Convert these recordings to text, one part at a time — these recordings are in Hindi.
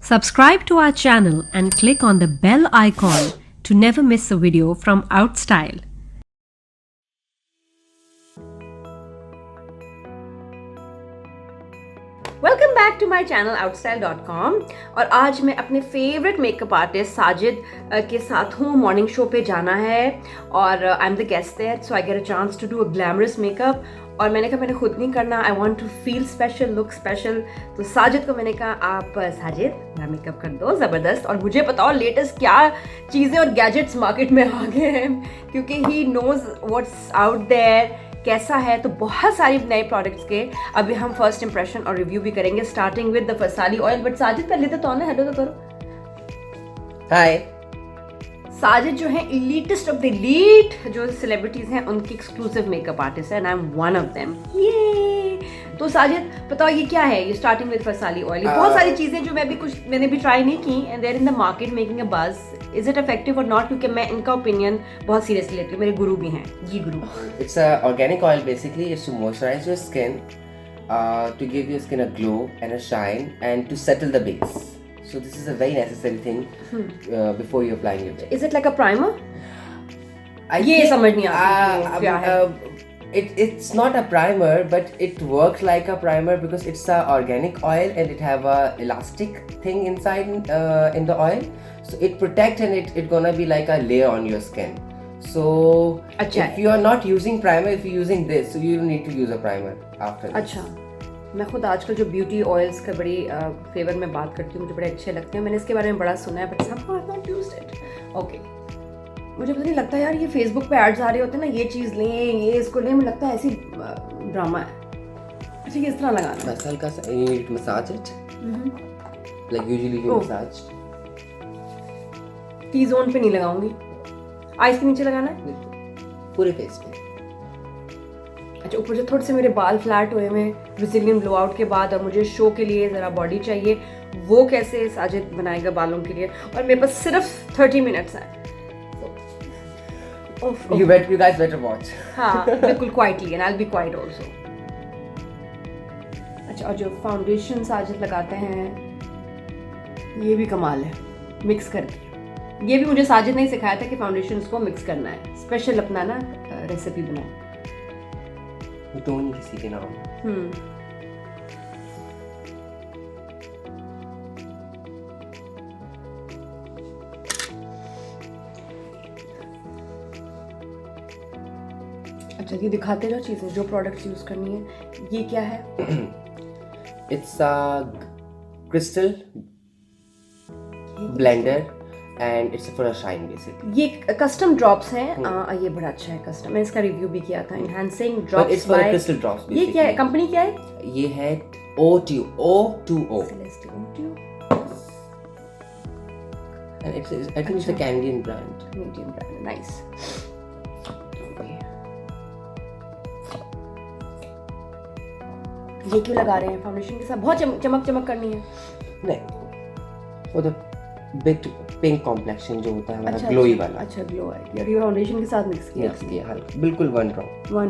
Subscribe to our channel and click on the bell icon to never miss a video from Outstyle. Welcome back to my channel outstyle.com। और आज मैं अपने फेवरेट मेकअप आर्टिस्ट साजिद के साथ हूँ। मॉर्निंग शो पे जाना है और I am the guest there, so I get a chance to do a glamorous makeup. और मैंने कहा मैंने खुद नहीं करना, I want to feel special, look special. तो साजिद को मैंने कहा आप साजिद मेरा मेकअप कर दो ज़बरदस्त, और मुझे बताओ लेटेस्ट क्या चीज़ें और गैजेट्स मार्केट में आ गए हैं, क्योंकि he knows what's out there कैसा है। तो बहुत सारी नए प्रोडक्ट्स के अभी हम फर्स्ट इंप्रेशन और रिव्यू भी करेंगे, स्टार्टिंग विद द फसाली ऑयल। बट साजिद पहले तो ना हेलो तो करो। हाय। साजिद जो है इलीटेस्ट ऑफ द इलीट जो सेलिब्रिटीज हैं उनकी एक्सक्लूसिव मेकअप आर्टिस्ट है, and I am one of them. ये तो साजिद बताओ ये क्या है, ये स्टार्टिंग विद फसाली ऑयल। बहुत सारी चीजें जो मैंने भी ट्राई नहीं की, and they're in the market making a buzz. Is it effective और नॉट, क्योंकि मैं इनका ओपिनियन बहुत सीरियसली लेती हूँ, मेरे गुरु भी हैं जी गुरु। It's a organic oil basically. It's to moisturize your skin, to give your skin a glow and a shine, and to settle the base. So this is a very necessary thing before you applying your base. Is it like a primer? ये think, समझ नहीं आता क्या है। It's not a primer, but it works like a primer because it's a organic oil and it have a elastic thing inside in the oil. So it protect and it gonna be like a layer on your skin. So if you are not using primer, if you're using this, so you don't need to use a primer after this. अच्छा, मैं खुद आजकल जो ब्यूटी ऑयल्स का बड़ी फेवर में बात करती हूँ, मुझे बड़े अच्छे लगते हैं, मैंने इसके बारे में बड़ा सुना है, but somehow I've not used it. Okay. मुझे पता नहीं लगता यार, ये फेसबुक पे एड्स आ रहे होते हैं ना, ये चीज़ लें, ये इसको लें, मुझे लगता है ऐसी ड्रामा है। अच्छा किस तरह लगाना है? बस हल्का सा you need to massage it. Like usually you massage. T zone पे नहीं लगाऊंगी, आइस के नीचे लगाना है पूरे फेस पे। अच्छा, ऊपर से थोड़े से मेरे बाल फ्लैट हुए हैं ब्राजीलियन ब्लो आउट के बाद, और मुझे शो के लिए ज़रा बॉडी चाहिए, वो कैसे साजिद बनाएगा बालों के लिए, और मेरे पास सिर्फ 30 मिनट्स हैं। You guys better watch. हाँ बिल्कुल quietly, and I will be quite also. अच्छा, और जो फाउंडेशन साजिद लगाते हैं ये भी कमाल है, मिक्स करके। ये भी मुझे साजिद ने ही सिखाया था कि फाउंडेशन को मिक्स करना है, स्पेशल अपना ना रेसिपी बनाओ। तो नहीं किसी के नाम। अच्छा, ये दिखाते रहो चीज़ें जो प्रोडक्ट्स यूज़ करनी है। ये क्या है? It's a crystal blender and it's for a shine basically. ये कस्टम ड्रॉप्स हैं। ये बड़ा अच्छा है कस्टम, मैंने इसका रिव्यू भी किया था। Enhancing But drops it's for the crystal drops basically. ये क्या है, कंपनी क्या है? ये है O2O. And I think it's a Canadian brand. Medium brand, nice. ये क्यों लगा रहे हैं फाउंडेशन के साथ? बहुत चमक करनी है। नहीं, वो तो पिंक कॉम्प्लेक्शन जो होता है हमारा ग्लोई वाला। अच्छा, ग्लो है यार, ये फाउंडेशन के साथ मिक्स किया हल्का, बिल्कुल वन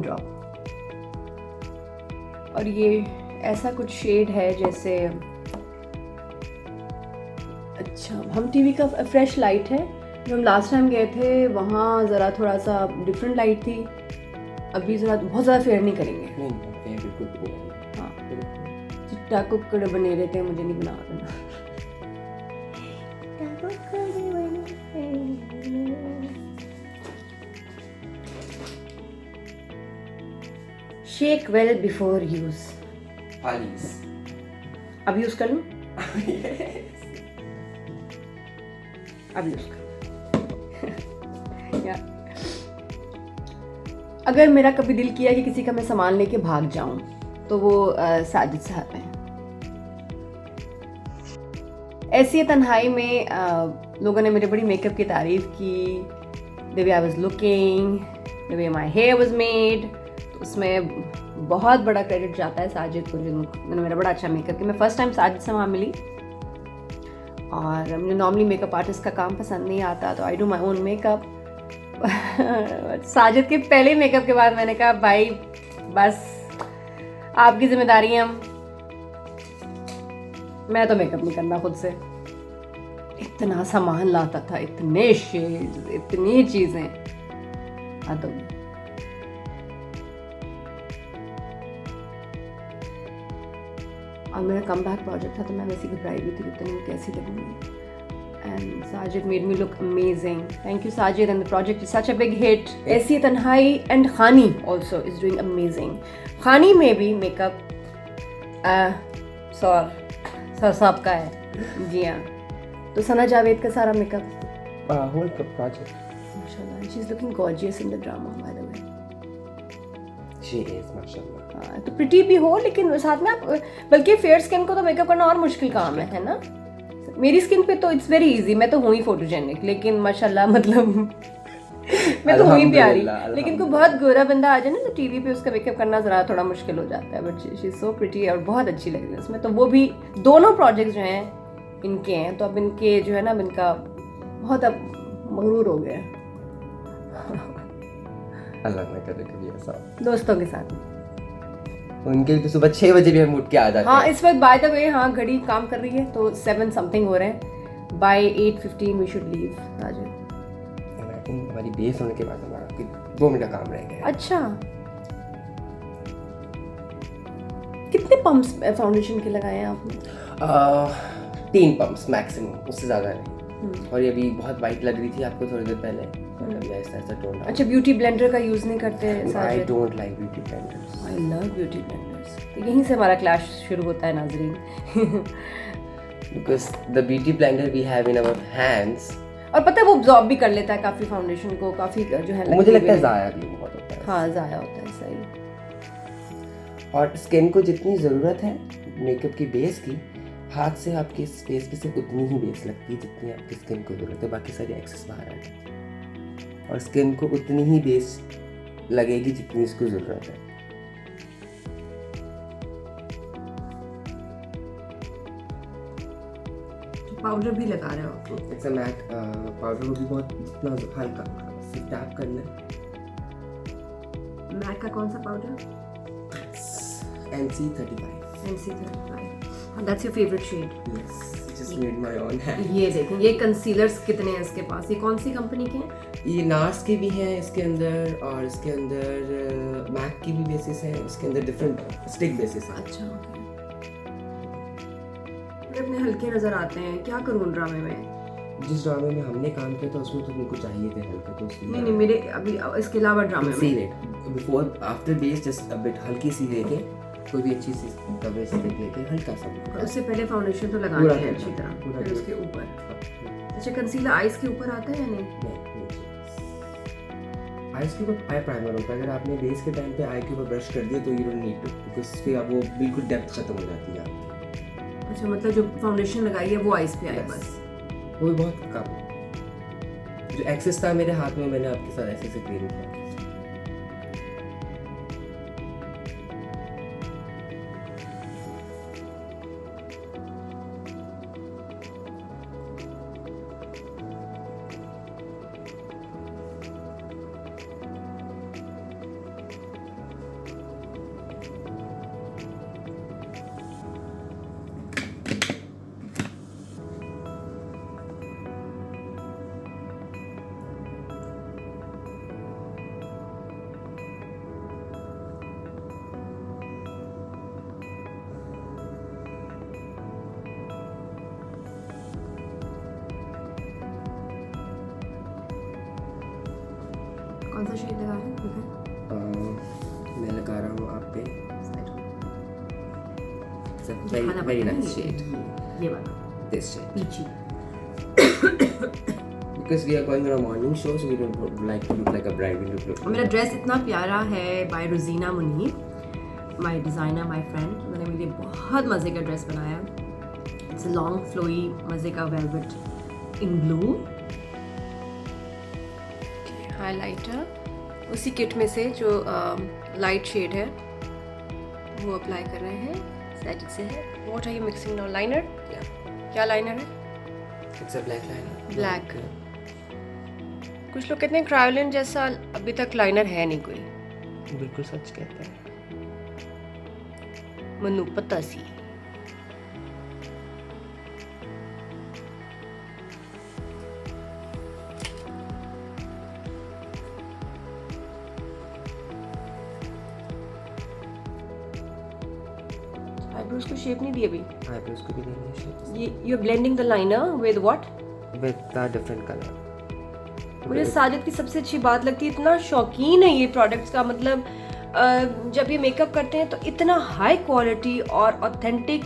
ड्रॉप। और ये ऐसा कुछ शेड है जैसे, अच्छा हम टीवी का फ्रेश लाइट है, जो हम लास्ट टाइम गए थे वहाँ ज़रा थोड़ा सा डिफरेंट लाइट थी, अभी ज़रा बहुत ज़्यादा फेयर नहीं करेंगे। नहीं बिल्कुल नहीं। हाँ, चिट्टा कुक्कड़ बने रहते हैं, मुझे नहीं बना देना। Shake well before use. अब यूज कर लूं? अब यूज कर। अगर मेरा कभी दिल किया कि किसी का मैं सामान लेके भाग जाऊं, तो वो साजिद साहब हैं। ऐसी तन्हाई में लोगों ने मेरे बड़ी मेकअप की तारीफ की, the way I was looking, the way my hair was made, तो उसमें बहुत बड़ा क्रेडिट जाता है साजिद को, जिन्होंने मेरा बड़ा अच्छा मेकअप किया। मैं फर्स्ट टाइम साजिद से वहाँ मिली, और मुझे नॉर्मली मेकअप आर्टिस्ट का काम पसंद नहीं आता, तो I do my own makeup. Sajid के पहले मेकअप के बाद मैंने कहा भाई बस आपकी जिम्मेदारी है, मैं तो मेकअप नहीं करना खुद से। इतना सामान लाता था, इतने शेड्स, इतनी चीजें, अदब। और मेरा कम बैक प्रोजेक्ट था तो मैं वैसे घबराई भी थी इतनी कैसी लगूंगी। And Sajid made me look amazing. Thank you, Sajid. And the project is such a big hit. ऐसी तन्हाई and Khani also is doing amazing. Khani में भी makeup सर साहब का है, जी हाँ। तो सना जावेद का सारा मेकअप, whole project. माशाल्लाह, she's looking gorgeous in the drama, by the way. She is, माशाल्लाह। तो प्रिटी भी हो, लेकिन साथ में आप, बल्कि फेयर स्किन को तो मेकअप करना और मुश्किल काम है ना। मेरी स्किन पे तो इट्स वेरी इजी, मैं तो हूँ ही फोटोजेनिक, लेकिन माशाल्लाह मतलब मैं तो हूँ ही प्यारी, लेकिन कोई बहुत गोरा बंदा आ जाए ना तो टीवी पे उसका मेकअप करना जरा थोड़ा मुश्किल हो जाता है। But she is so pretty और बहुत अच्छी लग रही है उसमें। तो वो भी दोनों प्रोजेक्ट्स जो हैं इनके हैं, तो अब इनके जो है ना, इनका बहुत अब मगरूर हो गया अल्लाह ना करे कभी ऐसा दोस्तों के साथ। उनके तो सुबह 6 बजे भी हम उठ के आ जाते हैं। हाँ, इस वक्त बाय द वे, हाँ घड़ी काम कर रही है तो 7 समथिंग हो रहे हैं। By 8:15 we should leave. आज हमारी बेस होने के बाद हमारा 2 मिनट का काम रह गया। अच्छा, कितने पंप्स फाउंडेशन के लगाए हैं आपने? 3 पंप्स मैक्सिमम, उससे ज़्यादा नहीं। और ये अभी बहुत वाइट लग रही थी आपको थोड़ी देर पहले, और अभी ऐसा ऐसा टोन। अच्छा, ब्यूटी ब्लेंडर का यूज नहीं करते? I don't like beauty blenders. I love beauty blenders. तो यहीं से हमारा क्लैश शुरू होता है Nazreen. Because the beauty blender we have in our hands, और पता है वो अब्सॉर्ब भी कर लेता है काफी फाउंडेशन को, काफी जो है मुझे लगता है ज़ाया भी बहुत होता है। हाँ, ज़ाया होता है, सही। और स्किन को जितनी ज़रूरत है मेकअप की बेस की, हाथ से आपके फेस पे सिर्फ उतनी ही बेस लगती है जितनी आपकी स्किन को ज़रूरत है, बाकी सारी एक्सेस बाहर आ जाती है। और स्किन को उतनी ही बेस लगेगी जितनी इसको ज़रूरत है। पाउडर भी लगा रहे हो? इट्स अ मैक पाउडर को भी बहुत जितना हल्का सिर्फ टैप करना है। मैक का कौन सा powder? NC35। NC35। That's your favourite shade? Yes, just made my own hand. ये देखें, ये कंसीलर्स कितने हैं इसके पास? ये कौन सी कंपनी के हैं? ये नार्स के भी हैं इसके अंदर, और इसके अंदर मैक की भी बेसिस है, इसके अंदर डिफरेंट स्टिक बेसिस है। अच्छा, ओके। अपने हल्के नजर आते हैं, क्या करूँ उन ड्रामे में? जिस ड्रामे में हमने काम किया था उसमें तो उनको चाहिए थे हल्के, तो उसमें नहीं, मेरे अभी इसके अलावा ड्रामे में before after base just a bit हल्की सी लेके, कोई भी अच्छी सी कवरेज लेके हल्का सा, उससे पहले फाउंडेशन तो लगाना है अच्छी तरह, फिर उसके ऊपर। अच्छा, कंसीलर आईज के ऊपर आता है या नहीं? आईज के ऊपर आई प्राइमर होता है। अगर आपने बेस के टाइम पे आई के ऊपर ब्रश कर दिया तो you don't need to, because फिर अब वो बिल्कुल डेप्थ खत्म हो जाती है आपकी। अच्छा, मतलब जो फाउंडेशन लगाई है वो आईज पे आए बस? वो भी बहुत कम। जो एक्सेस था मेरे हाथ में, मैंने आपके साथ ऐसे से क्लीन किया। कौन सा शेड लगा रहे हैं? मैं लगा रहा हूँ आप पे दिखाना वेरी पड़ता है नाइस शेड, ये वाला this shade, peachy. because we are going on a morning show, so we don't like to look like a bride, we look मेरा ड्रेस इतना प्यारा है by Rozina Munib, my designer, my friend. मैंने मेरे लिए बहुत मज़े का ड्रेस बनाया। इट्स लॉन्ग फ्लोई मज़े का वेलवेट इन ब्लू। हाइलाइटर उसी किट में से जो लाइट शेड है वो अप्लाई कर रहे हैं। सेट से है। What are you mixing now? Liner? क्या लाइनर है? It's a black liner. Black. कुछ लोग कहते हैं क्रायोलिन जैसा, अभी तक लाइनर है नहीं कोई। बिल्कुल सच कहता है। मनु पता सी। आईब्रोज को शेप नहीं दी अभी. आईब्रोज को भी देंगे shape you are blending the liner with what? With the different colour. मुझे साजिद की सबसे अच्छी बात लगती है, इतना शौकीन है ये प्रोडक्ट्स का. मतलब जब ये मेकअप करते हैं तो इतना हाई क्वालिटी और ऑथेंटिक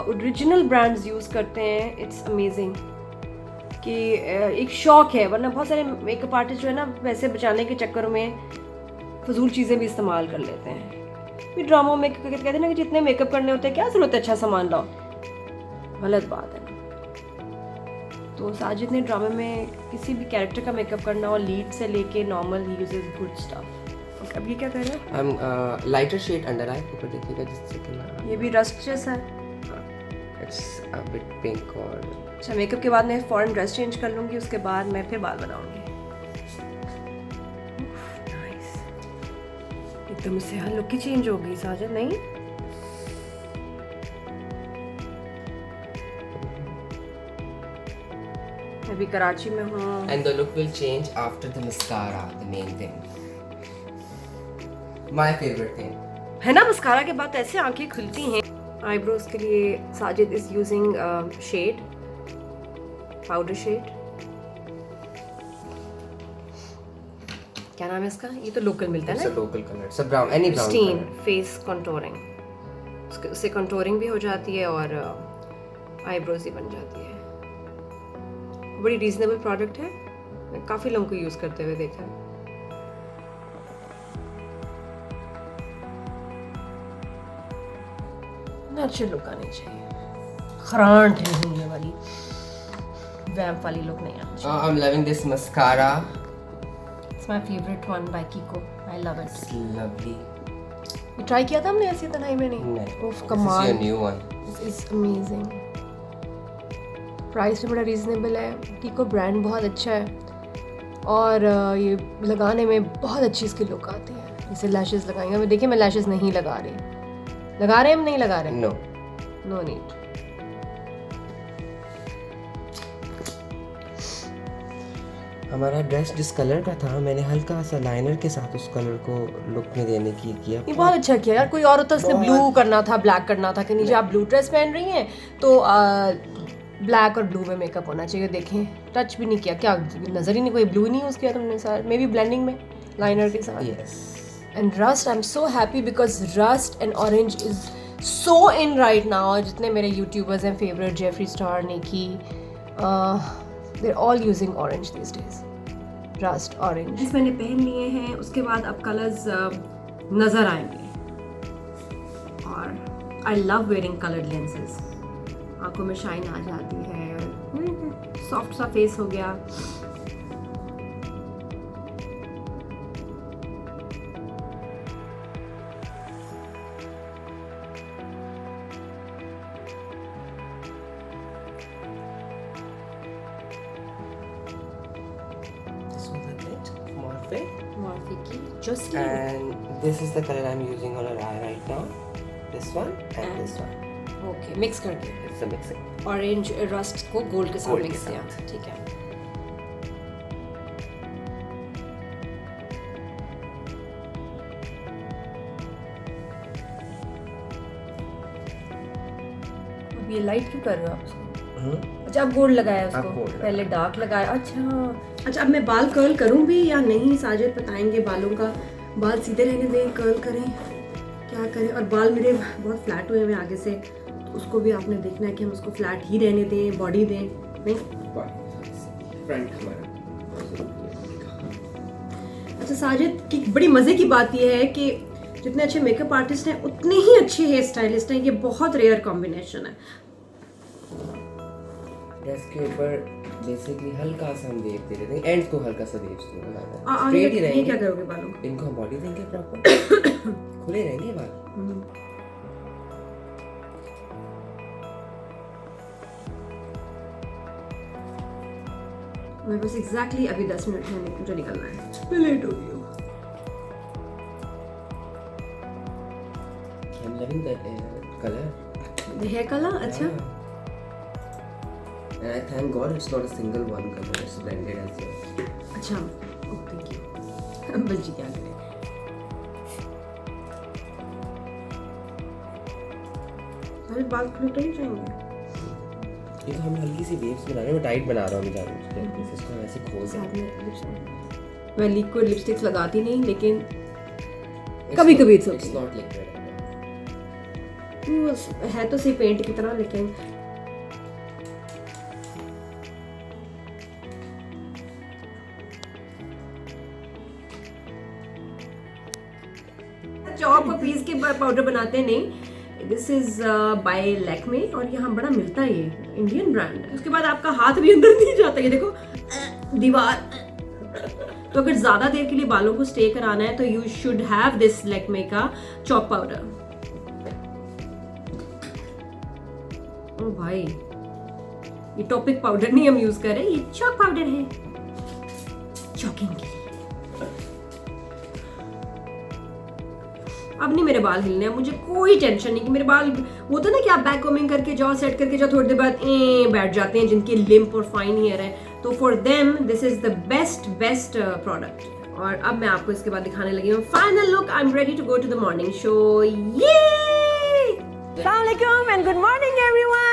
ओरिजिनल ब्रांड्स यूज़ करते हैं. इट्स अमेजिंग कि एक शौक है. वरना बहुत सारे मेकअप आर्टिस्ट जो है ना, पैसे बचाने के चक्कर में फजूल चीज़ें भी इस्तेमाल कर लेते हैं. फिर ड्रामों में कहते हैं ना कि जितने मेकअप करने होते हैं क्या ज़रूरत है अच्छा सामान लाओ. गलत बात है. तो साजिद ने ड्रामे में किसी भी कैरेक्टर का मेकअप करना और लीड से लेके normal he uses good stuff. Okay, अब ये क्या कर रहे हैं? I'm लाइटर शेड अंडर आई ऊपर देखिएगा जिससे कि ये भी रस्ट जैसा है. It's a bit pink. और अच्छा, मेकअप के बाद मैं फौरन ड्रेस चेंज कर लूँगी, उसके बाद मैं फिर बाल बनाऊँगी. नाइस. एकदम इससे हर लुक ही चेंज हो गई साजिद. नहीं, मैं भी कराची में हूँ. and the look will change after the mascara, the main thing. My favorite thing. है ना, मस्कारा के बाद ऐसे आंखें खुलती हैं. आईब्रोज के लिए Sajid is using shade, powder shade. क्या नाम है इसका? ये तो लोकल मिलता है It's ना. a local color. It's a brown, any brown stain color. Face contouring. उससे कंटूरिंग भी हो जाती है और आईब्रोज ही बन जाती है. बड़ी रीजनेबल प्रोडक्ट है. मैं काफ़ी लोगों को यूज़ करते हुए देखा है. नेचुरल लुक आनी चाहिए. खरांट नहीं, ये वाली वैम्प वाली लुक नहीं आनी चाहिए. I'm loving this mascara. It's my favourite one by कीको. I love it. It's lovely. ये ट्राई किया था हमने ऐसी तन्हाई में नहीं? नहीं. उफ, This is कमाल. your new one. This is amazing. Price भी बड़ा रीजनेबल है. कीको ब्रांड बहुत अच्छा है और ये लगाने में बहुत अच्छी इसकी लुक आती है. जैसे लैशेस लगाएंगे. मैं देखिए, मैं लैशेस नहीं लगा रही. लगा रहे हैं हम? नहीं लगा रहे. No. No need. हमारा ड्रेस जिस कलर का था, मैंने हल्का सा लाइनर के साथ उस कलर को लुक में देने की किया. ये बहुत अच्छा किया यार. कोई और होता उसने ब्लू करना था, ब्लैक करना था कि नीचे आप ब्लू ड्रेस पहन रही हैं तो ब्लैक और ब्लू में मेकअप होना चाहिए. देखें, टच भी नहीं किया. क्या नजर ही नहीं, कोई ब्लू नहीं यूज किया तुमने सर? मे बी ब्लेंडिंग में लाइनर के साथ. Yes. And rust, I am so happy because rust and orange is so in right now. जितने मेरे यूट्यूबर्स हैं favourite, Jeffree Star, Nikkie, they are all using orange this days. Rust orange मैंने पहन लिए हैं. उसके बाद अब कलर्स नजर आएंगे. और I love wearing coloured lenses. आंखों में शाइन आ जाती है. सॉफ्ट सा फेस हो गया. This was a bit Morphe. Morphe की just And this is the color I'm using on her eye right now. This one and this one. Okay, mix करके It's a mixing. Orange rust को गोल्ड के साथ Gold के मिक्स किया. साथ. ठीक है. अब ये लाइट क्यों कर रहे हो आप उसको? अच्छा, अब गोल्ड लगाया अब उसको. gold पहले डार्क लगाया. अच्छा, अब मैं बाल कर्ल करूं भी या नहीं? साजिद बताएंगे. बालों का बाल सीधे रहने दें, कर्ल करें, क्या करें? और बाल मेरे बहुत फ्लैट हुए हैं आगे से, तो उसको भी आपने देखना है कि हम उसको फ्लैट ही रहने दें, बॉडी दें. नहीं? Front हमारा. अच्छा, साजिद की बड़ी मज़े की बात यह है कि जितने अच्छे मेकअप आर्टिस्ट हैं उतने ही अच्छे हेयर स्टाइलिस्ट हैं. ये बहुत रेयर कॉम्बिनेशन है. ड्रेस के ऊपर बेसिकली हल्का सा हम वेव दे देते हैं. एंड को हल्का सा वेव आगे स्ट्रेट ही ये रहेंगे. क्या करोगे बालों को? इनको हम बॉडी देंगे प्रॉपर. खुले रहेंगे बाल. मेरे पास एग्जैक्टली अभी 10 मिनट है मुझे निकलना है. मैं लेट हो गई हूँ. I'm loving the color. Hair colour अच्छा. And I thank God it's not a single one color. It's blended as well. अच्छा, ओह थैंक यू. बल्कि क्या करें. साजिद बाल खुल तो नहीं जाएंगे? ये तो हम हल्की सी वेव्स बना रहे हैं, मैं टाइट बना रहा हूँ अभी जानबूझ के, सिस्टम ऐसे खोल साथ में लिप्स, मैं लिक्विड लिपस्टिक्स लगाती नहीं, लेकिन कभी-कभी इट्स इट्स नॉट लिक्विड, है तो सही पेंट की तरह, लेकिन चॉप और पीस के पाउडर बनाते नहीं। दिस इज बाय लैक्मे और यहाँ बड़ा मिलता है, ये इंडियन ब्रांड है। उसके बाद आपका हाथ भी अंदर नहीं जाता, ये देखो दीवार। तो अगर ज्यादा देर के लिए बालों को स्टे कराना है तो you should have this Lakme का चॉप पाउडर। ओ भाई, ये टॉपिक पाउडर नहीं हम यूज कर रहे, ये चॉक पाउडर है चॉकिंग के लिए। अब नहीं मेरे बाल हिलने, मुझे कोई टेंशन नहीं कि मेरे बाल, वो तो ना कि आप बैक कॉमिंग करके जाओ, सेट करके जाओ, थोड़ी देर बाद बैठ जाते हैं जिनके लिम्प और फाइन हेयर है, तो for them this is the best product. और अब मैं आपको इसके बाद दिखाने लगी हूँ final look. I am ready to go to the morning show. ये अस्सलाम वालेकुम एंड गुड मॉर्निंग एवरीवन।